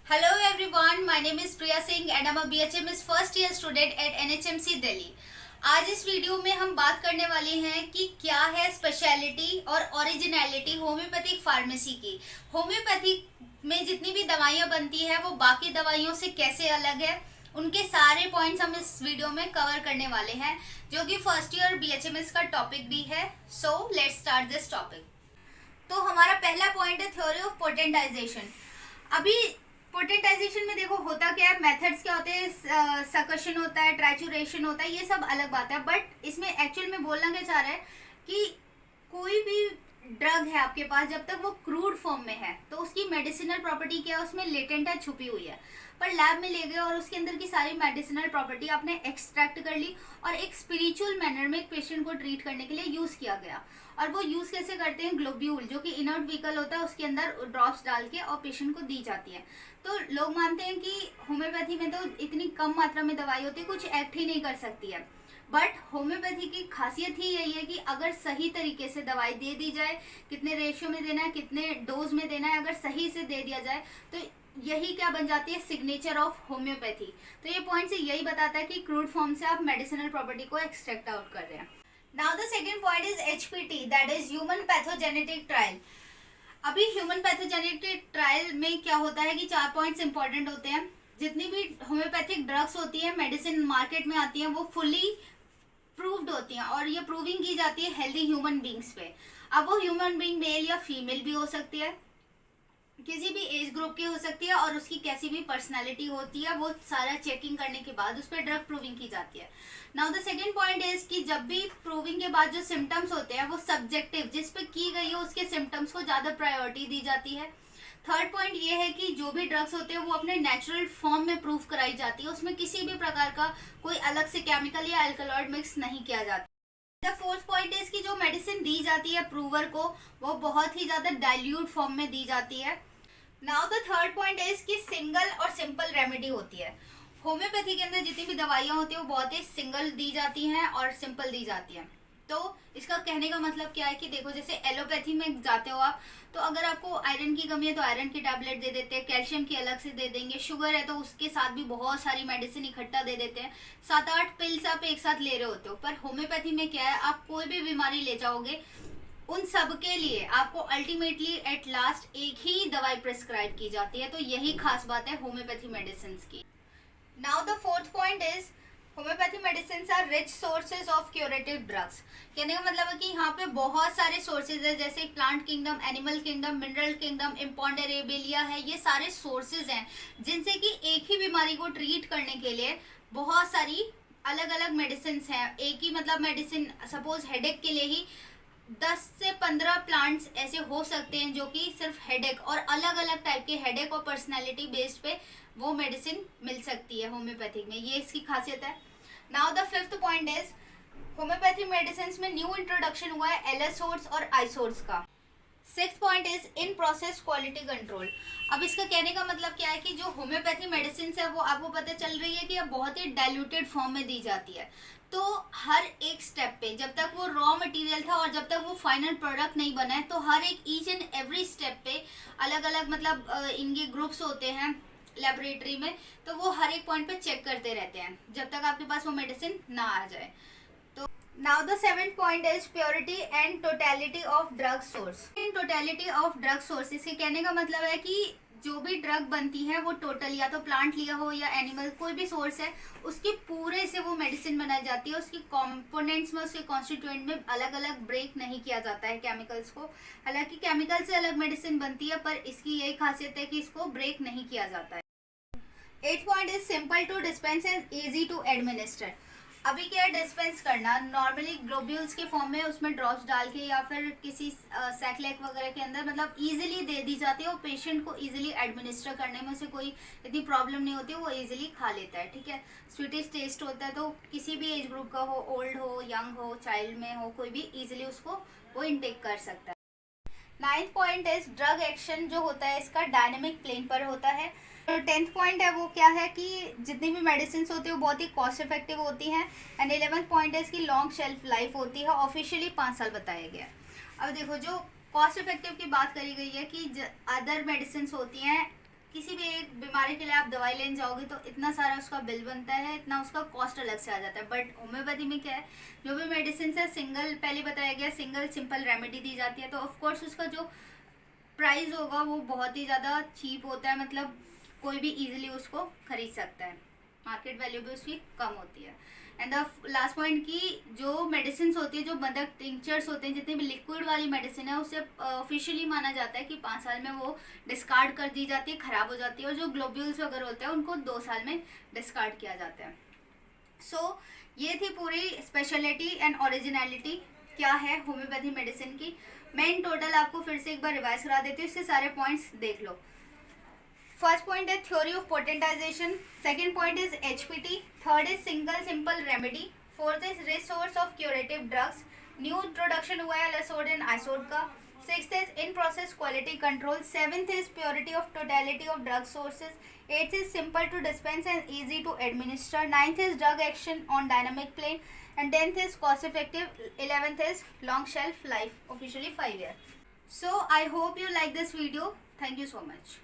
Hello everyone, my name is Priya Singh and I'm a BHMS first year student at NHMC Delhi. आज इस video में हम बात करने वाले हैं कि क्या है स्पेशलिटी और ओरिजिनलिटी होम्योपैथिक फार्मेसी की। होम्योपैथी में जितनी भी दवाइयाँ बनती है वो बाकी दवाइयों से कैसे अलग है, उनके सारे पॉइंट्स हम इस वीडियो में कवर करने वाले हैं, जो कि फर्स्ट ईयर BHMS का टॉपिक भी है। So let's start this topic. तो हमारा पहला पॉइंट है थ्योरी ऑफ पोटेंटाइजेशन। अभी पोटेंटाइजेशन में देखो होता क्या है, मेथड्स क्या होते हैं, सकशन होता है, ट्राइचुरेशन होता है, ये सब अलग बात है। बट इसमें एक्चुअल में बोलना क्या चाह रहा है कि कोई भी ड्रग है आपके पास, जब तक वो क्रूड फॉर्म में है तो उसकी मेडिसिनल प्रॉपर्टी क्या है, उसमें लेटेंट है, छुपी हुई है। पर लैब में ले गए और उसके अंदर की सारी मेडिसिनल प्रॉपर्टी आपने एक्सट्रैक्ट कर ली और एक स्पिरिचुअल मैनर में एक पेशेंट को ट्रीट करने के लिए यूज किया गया। और वो यूज कैसे करते हैं, ग्लोब्यूल जो कि इनर्ट व्हीकल होता है उसके अंदर ड्रॉप्स डाल के और पेशेंट को दी जाती है। तो लोग मानते हैं कि होम्योपैथी में तो इतनी कम मात्रा में दवाई होती है, कुछ एक्ट ही नहीं कर सकती है। बट होम्योपैथी की खासियत ही यही है कि अगर सही तरीके से दवाई दे दी जाए, कितने रेशियो में देना है, कितने डोज में देना है, अगर सही से दे दिया जाए तो यही क्या बन जाती है, सिग्नेचर ऑफ होम्योपैथी। तो ये पॉइंट से यही बताता है कि क्रूड फॉर्म से आप मेडिसिनल प्रॉपर्टी को एक्सट्रैक्ट आउट कर रहे हैं। Now the second point is HPT, that is human pathogenetic trial. अभी ह्यूमन पैथोजेनेटिक ट्रायल में क्या होता है कि 4 पॉइंट्स इंपॉर्टेंट होते हैं। जितनी भी होम्योपैथिक ड्रग्स होती है, मेडिसिन मार्केट में आती हैं, वो फुली प्रूव्ड होती हैं और ये प्रूविंग की जाती है हेल्दी ह्यूमन बींग्स पे। अब वो ह्यूमन बींग मेल या फीमेल भी हो सकती है, किसी भी एज ग्रुप की हो सकती है और उसकी कैसी भी पर्सनालिटी होती है, वो सारा चेकिंग करने के बाद उस पर ड्रग प्रूविंग की जाती है। Now the second point is कि जब भी प्रूविंग के बाद जो सिम्टम्स होते हैं वो सब्जेक्टिव, जिस पे की गई है उसके सिम्टम्स को ज्यादा प्रायोरिटी दी जाती है। थर्ड पॉइंट ये है कि जो भी ड्रग्स होते हैं वो अपने नेचुरल फॉर्म में प्रूव कराई जाती है, उसमें किसी भी प्रकार का कोई अलग से केमिकल या अल्कलॉइड मिक्स नहीं किया जाता। द फोर्थ पॉइंट इज कि जो मेडिसिन दी जाती है प्रूवर को, वो बहुत ही ज्यादा डाइल्यूट फॉर्म में दी जाती है। Now the third point is कि सिंगल और सिंपल रेमेडी होती है। होम्योपैथी के अंदर जितनी भी दवाइयाँ होती है वो बहुत ही सिंगल दी जाती हैं और सिंपल दी जाती हैं। तो इसका कहने का मतलब क्या है कि देखो, जैसे एलोपैथी में जाते हो आप, तो अगर आपको आयरन की कमी है तो आयरन की टैबलेट दे देते हैं, कैल्शियम की अलग से दे देंगे, शुगर है तो उसके साथ भी बहुत सारी मेडिसिन इकट्ठा दे देते हैं, 7-8 पिल्स आप एक साथ ले रहे होते हो। पर होम्योपैथी में क्या है, आप कोई भी बीमारी ले जाओगे, उन सब के लिए आपको अल्टीमेटली एट लास्ट एक ही दवाई प्रिस्क्राइब की जाती है। तो यही खास बात है होम्योपैथी मेडिसिन की। Now the fourth point is homeopathy medicine are rich sources of curative drugs. कहने का मतलब है कि यहाँ पे बहुत सारे सोर्सेज है, जैसे plant kingdom, animal kingdom, mineral kingdom, imponderabilia है, ये सारे सोर्सेज हैं जिनसे कि एक ही बीमारी को ट्रीट करने के लिए बहुत सारी अलग अलग मेडिसिन हैं। एक ही मतलब मेडिसिन, सपोज हेडेक के लिए ही 10 से 15 प्लांट्स ऐसे हो सकते हैं जो कि सिर्फ हेडेक और अलग अलग टाइप के हेडेक और पर्सनैलिटी बेस्ड पे वो मेडिसिन मिल सकती है होम्योपैथिक में, ये इसकी खासियत है। Now the fifth point is homeopathy medicine में न्यू इंट्रोडक्शन हुआ है एलएसओर्स और आइसोर्स का। Six point is in process quality control. अब इसका कहने का मतलब क्या है कि जो होम्योपैथी मेडिसिन है वो आपको पता चल रही है कि अब बहुत ही डाइल्यूटेड फॉर्म में दी जाती है। तो हर एक स्टेप पे, जब तक वो रॉ मटेरियल था और जब तक वो फाइनल प्रोडक्ट नहीं बना है, तो हर एक ईच एंड एवरी स्टेप पे अलग अलग मतलब इनके ग्रुप्स होते हैं लेबोरेटरी में, तो वो हर एक पॉइंट पे चेक करते रहते हैं जब तक आपके पास वो मेडिसिन ना आ जाए। Now the seventh point is purity and totality of drug source. In totality of drug source, इसके कहने का मतलब है कि जो भी ड्रग बनती है वो टोटल, या तो प्लांट लिया हो या एनिमल, कोई भी सोर्स है, उसके पूरे से वो मेडिसिन बनाई जाती है। उसकी कंपोनेंट्स में, उसके कॉन्स्टिट्यूएंट में अलग अलग ब्रेक नहीं किया जाता है केमिकल्स को। हालांकि केमिकल से अलग मेडिसिन बनती है, पर इसकी यही खासियत है कि इसको ब्रेक नहीं किया जाता है। 8th point is simple to dispense and easy to administer. अभी क्या है, डिस्पेंस करना नॉर्मली ग्लोब्यूल्स के फॉर्म में उसमें ड्रॉप्स डाल के या फिर किसी सैकलेक वगैरह के अंदर मतलब इजीली दे दी जाती है और पेशेंट को इजीली एडमिनिस्टर करने में उसे कोई इतनी प्रॉब्लम नहीं होती है, वो इजीली खा लेता है। ठीक है, स्वीटिश टेस्ट होता है, तो किसी भी एज ग्रुप का हो, ओल्ड हो, यंग हो, चाइल्ड में हो, कोई भी इजीली उसको वो इनटेक कर सकता है। 9th point is drug action जो होता है इसका डायनेमिक प्लेन पर होता है। 10th पॉइंट है वो क्या है कि जितनी भी मेडिसिन होती है वो बहुत ही कॉस्ट इफेक्टिव होती हैं। एंड 11th पॉइंट है इसकी लॉन्ग शेल्फ लाइफ होती है, ऑफिशियली 5 साल बताया गया। अब देखो, जो कॉस्ट इफेक्टिव की बात करी गई है कि अदर मेडिसिन होती हैं किसी भी एक बीमारी के लिए आप दवाई लेने जाओगे तो इतना सारा उसका बिल बनता है, इतना उसका कॉस्ट अलग से आ जाता है। बट होम्योपैथी में क्या है, जो भी मेडिसिन है सिंगल, पहले बताया गया सिंगल सिंपल रेमेडी दी जाती है, तो ऑफकोर्स उसका जो प्राइस होगा वो बहुत ही ज़्यादा चीप होता है, मतलब कोई भी इजीली उसको खरीद सकता है, मार्केट वैल्यू भी उसकी कम होती है। एंड द लास्ट पॉइंट की जो मेडिसिन होती है, जो मदर टिंक्चर्स होते हैं, जितनी भी लिक्विड वाली मेडिसिन है, उसे ऑफिशियली माना जाता है कि 5 साल में वो डिस्कार्ड कर दी जाती है, ख़राब हो जाती है, और जो ग्लोब्यूल्स वगैरह होते हैं उनको 2 साल में डिस्कार्ड किया जाता है। सो ये थी पूरी स्पेशलिटी एंड ओरिजिनलिटी क्या है होम्योपैथी मेडिसिन की। मैं इन टोटल आपको फिर से एक बार रिवाइज करा देती हूँ, इसके सारे पॉइंट्स देख लो। फर्स्ट पॉइंट है theory of potentization, second point is HPT, third is single simple remedy, fourth is resource of curative drugs, new introduction हुआ है एलासोड एंड आइसोड का, sixth is in process quality control, seventh is purity of totality of drug sources, eighth is simple to dispense and easy to administer, ninth is drug action on dynamic plane, and 10th is cost effective, 11th is long shelf life, officially 5 years. So I hope you like this video. Thank you so much.